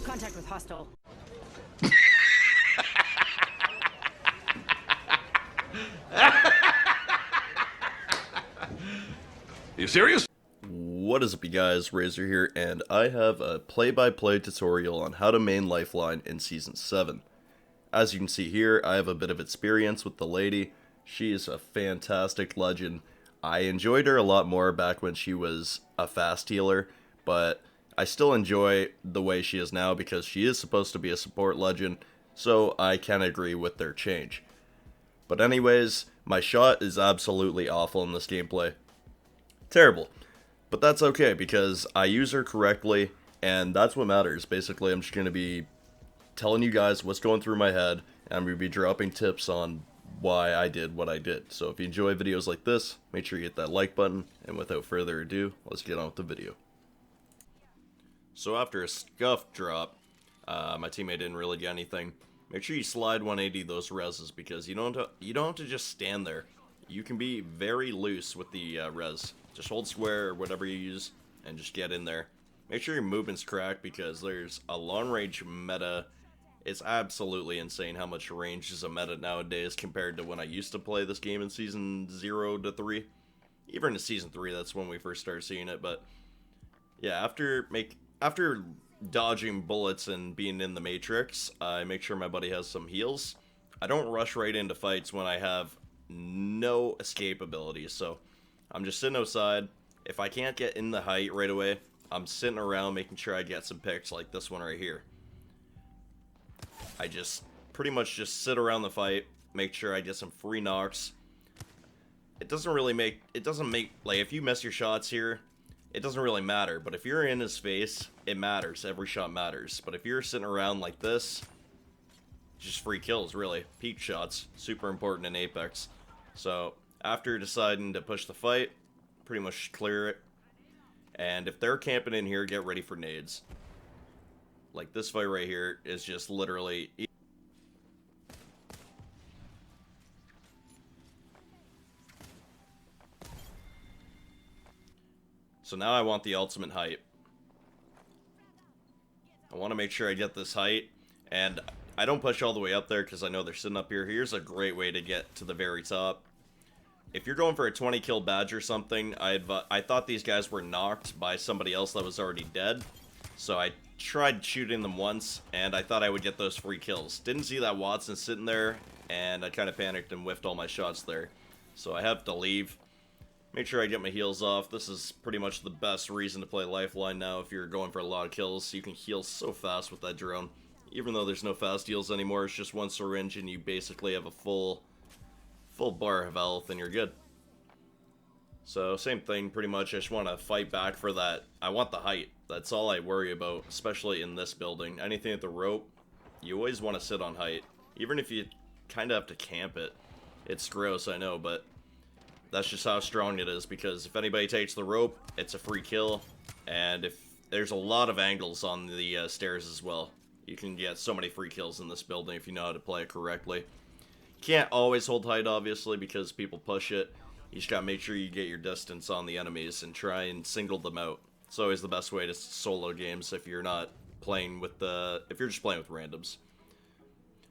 Contact with hostile. You serious? What is up, you guys? Razor here, and I have a play-by-play tutorial on how to main Lifeline in Season 7. As you can see here, I have a bit of experience with the lady. She is a fantastic legend. I enjoyed her a lot more back when she was a fast healer, but I still enjoy the way she is now because she is supposed to be a support legend, so I can agree with their change. But anyways, my shot is absolutely awful in this gameplay. Terrible. But that's okay, because I use her correctly, and that's what matters. Basically, I'm just going to be telling you guys what's going through my head, and I'm going to be dropping tips on why I did what I did. So if you enjoy videos like this, make sure you hit that like button, and without further ado, let's get on with the video. So after a scuff drop, my teammate didn't really get anything. Make sure you slide 180 those reses, because you don't have to just stand there. You can be very loose with the res. Just hold square or whatever you use and just get in there. Make sure your movement's correct because there's a long range meta. It's absolutely insane how much range is a meta nowadays compared to when I used to play this game in Season 0 to 3. Even in Season 3, that's when we first started seeing it. But yeah, after dodging bullets and being in the Matrix, I make sure my buddy has some heals. I don't rush right into fights when I have no escape abilities, so I'm just sitting outside. If I can't get in the height right away, I'm sitting around making sure I get some picks like this one right here. I just pretty much just sit around the fight, make sure I get some free knocks. It doesn't make, like, if you miss your shots here, it doesn't really matter, but if you're in his face, it matters. Every shot matters. But if you're sitting around like this, just free kills, really. Peak shots, super important in Apex. So after deciding to push the fight, pretty much clear it. And if they're camping in here, get ready for nades. Like this fight right here is just literally... So now I want the ultimate height. I want to make sure I get this height. And I don't push all the way up there because I know they're sitting up here. Here's a great way to get to the very top. If you're going for a 20 kill badge or something, I thought these guys were knocked by somebody else that was already dead. So I tried shooting them once, and I thought I would get those free kills. Didn't see that Watson sitting there, and I kind of panicked and whiffed all my shots there. So I have to leave. Make sure I get my heals off. This is pretty much the best reason to play Lifeline now if you're going for a lot of kills. You can heal so fast with that drone. Even though there's no fast heals anymore, it's just one syringe and you basically have a full bar of health and you're good. So same thing pretty much. I just want to fight back for that. I want the height. That's all I worry about, especially in this building. Anything at the rope, you always want to sit on height. Even if you kind of have to camp it. It's gross, I know, but that's just how strong it is, because if anybody takes the rope, it's a free kill. And if there's a lot of angles on the stairs as well. You can get so many free kills in this building if you know how to play it correctly. Can't always hold height, obviously, because people push it. You just gotta make sure you get your distance on the enemies and try and single them out. It's always the best way to solo games if you're not playing with if you're just playing with randoms.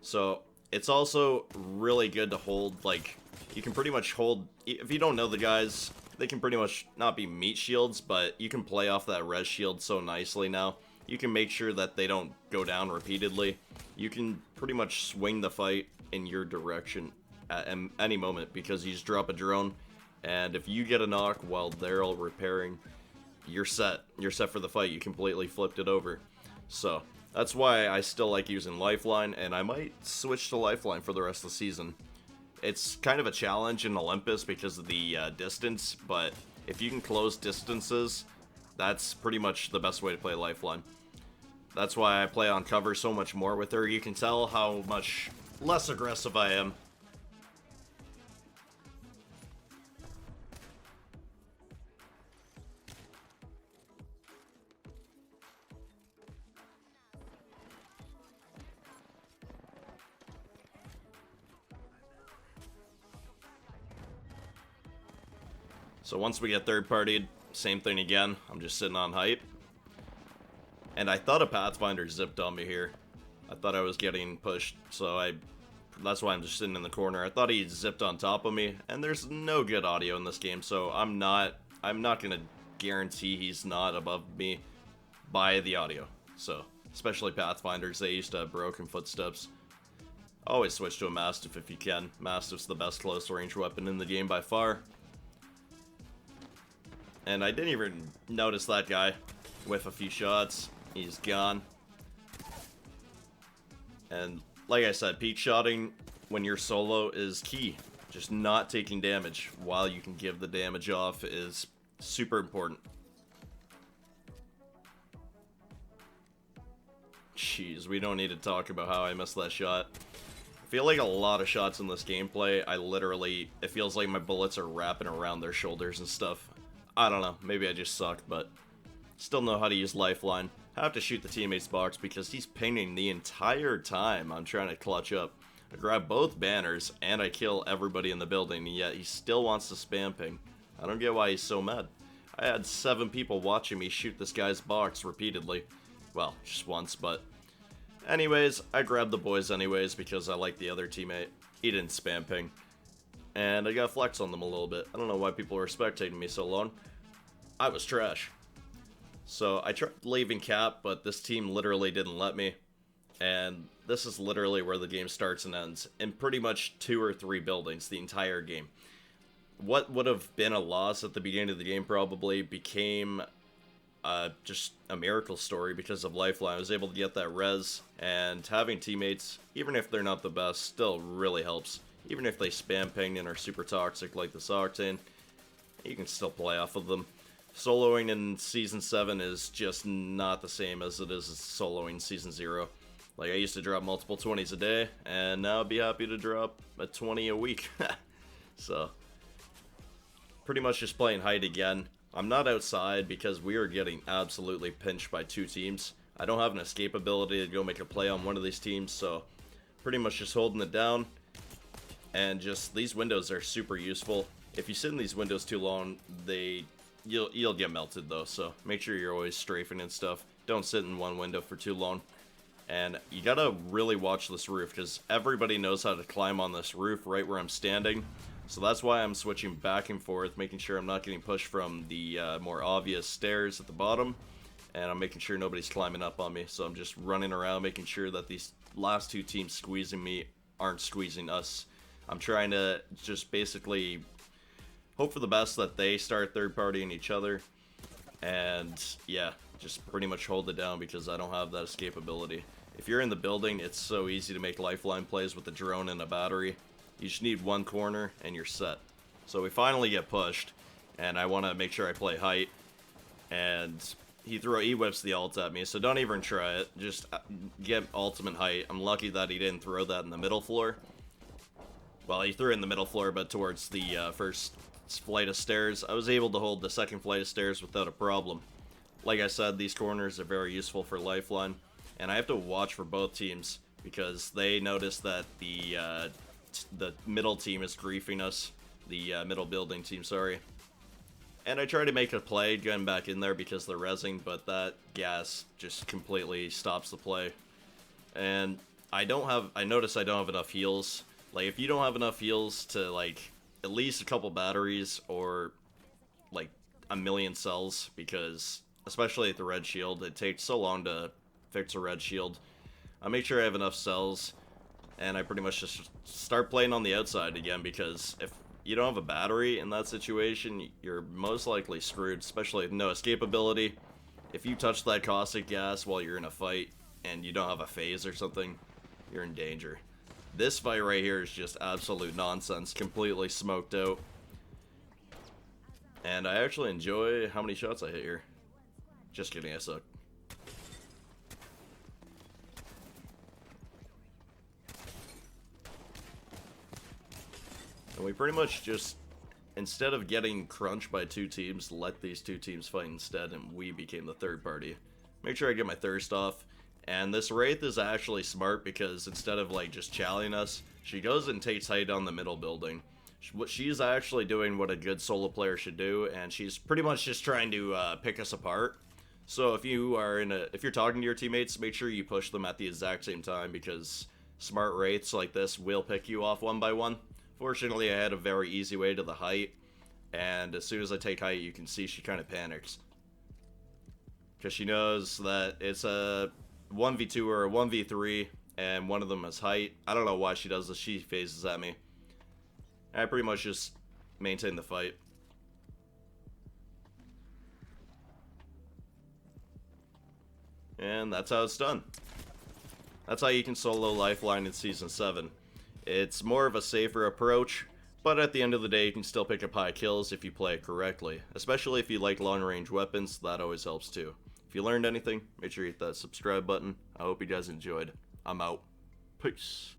So it's also really good to hold, like, you can pretty much hold, if you don't know the guys, they can pretty much not be meat shields, but you can play off that res shield so nicely now. You can make sure that they don't go down repeatedly. You can pretty much swing the fight in your direction at any moment because you just drop a drone, and if you get a knock while they're all repairing, you're set. You're set for the fight. You completely flipped it over. So that's why I still like using Lifeline, and I might switch to Lifeline for the rest of the season. It's kind of a challenge in Olympus because of the distance, but if you can close distances, that's pretty much the best way to play Lifeline. That's why I play on cover so much more with her. You can tell how much less aggressive I am. So once we get third partied, same thing again. I'm just sitting on height. And I thought a Pathfinder zipped on me here. I thought I was getting pushed, so that's why I'm just sitting in the corner. I thought he zipped on top of me, and there's no good audio in this game, so I'm not gonna guarantee he's not above me by the audio. So, especially Pathfinders, they used to have broken footsteps. Always switch to a Mastiff if you can. Mastiff's the best close range weapon in the game by far. And I didn't even notice that guy with a few shots. He's gone. And like I said, peak shotting when you're solo is key. Just not taking damage while you can give the damage off is super important. Jeez, we don't need to talk about how I missed that shot. I feel like a lot of shots in this gameplay, it feels like my bullets are wrapping around their shoulders and stuff. I don't know, maybe I just suck, but still know how to use Lifeline. I have to shoot the teammate's box because he's pinging the entire time I'm trying to clutch up. I grab both banners and I kill everybody in the building, and yet he still wants to spam ping. I don't get why he's so mad. I had 7 people watching me shoot this guy's box repeatedly. Well, just once, but... Anyways, I grabbed the boys anyways because I like the other teammate. He didn't spam ping. And I got flex on them a little bit. I don't know why people were spectating me so long. I was trash. So I tried leaving cap, but this team literally didn't let me. And this is literally where the game starts and ends. In pretty much 2 or 3 buildings the entire game. What would have been a loss at the beginning of the game probably became just a miracle story because of Lifeline. I was able to get that res, and having teammates, even if they're not the best, still really helps. Even if they spam ping and are super toxic like this Octane, you can still play off of them. Soloing in Season 7 is just not the same as it is soloing Season 0. Like, I used to drop multiple 20s a day, and now I'd be happy to drop a 20 a week. So, pretty much just playing height again. I'm not outside because we are getting absolutely pinched by 2 teams. I don't have an escape ability to go make a play on one of these teams, so pretty much just holding it down. And just, these windows are super useful. If you sit in these windows too long, you'll get melted though, so make sure you're always strafing and stuff. Don't sit in one window for too long. And you gotta really watch this roof, because everybody knows how to climb on this roof right where I'm standing. So that's why I'm switching back and forth, making sure I'm not getting pushed from the more obvious stairs at the bottom. And I'm making sure nobody's climbing up on me. So I'm just running around, making sure that these last 2 teams squeezing me aren't squeezing us. I'm trying to just basically hope for the best that they start third-partying each other. And yeah, just pretty much hold it down because I don't have that escape ability. If you're in the building, it's so easy to make Lifeline plays with a drone and a battery. You just need one corner and you're set. So we finally get pushed, and I want to make sure I play height. And he whips the ult at me, so don't even try it. Just get ultimate height. I'm lucky that he didn't throw that in the middle floor. Well, he threw it in the middle floor, but towards the first flight of stairs. I was able to hold the second flight of stairs without a problem. Like I said, these corners are very useful for Lifeline, and I have to watch for both teams because they notice that the middle team is griefing us, the middle building team, sorry. And I try to make a play getting back in there because they're rezzing, but that gas just completely stops the play. And I notice I don't have enough heals. Like, if you don't have enough heals to, like, at least a couple batteries or, like, a million cells, because, especially at the red shield, it takes so long to fix a red shield. I make sure I have enough cells, and I pretty much just start playing on the outside again, because if you don't have a battery in that situation, you're most likely screwed, especially with no escape ability. If you touch that caustic gas while you're in a fight, and you don't have a phase or something, you're in danger. This fight right here is just absolute nonsense, completely smoked out. And I actually enjoy how many shots I hit here. Just kidding, I suck. And we pretty much just, instead of getting crunched by 2 teams, let these 2 teams fight instead, and we became the third party. Make sure I get my thirst off. And this Wraith is actually smart because instead of, like, just challenging us, she goes and takes height on the middle building. She's actually doing what a good solo player should do, and she's pretty much just trying to pick us apart. So if you're talking to your teammates, make sure you push them at the exact same time, because smart wraiths like this will pick you off one by one. Fortunately, I had a very easy way to the height, and as soon as I take height, you can see she kind of panics. Because she knows that it's a 1v2 or a 1v3, and one of them has height. I don't know why she does this. She phases at me. I pretty much just maintain the fight. And that's how it's done. That's how you can solo Lifeline in Season 7. It's more of a safer approach, but at the end of the day, you can still pick up high kills if you play it correctly. Especially if you like long-range weapons, that always helps too. If you learned anything, make sure you hit that subscribe button. I hope you guys enjoyed. I'm out. Peace.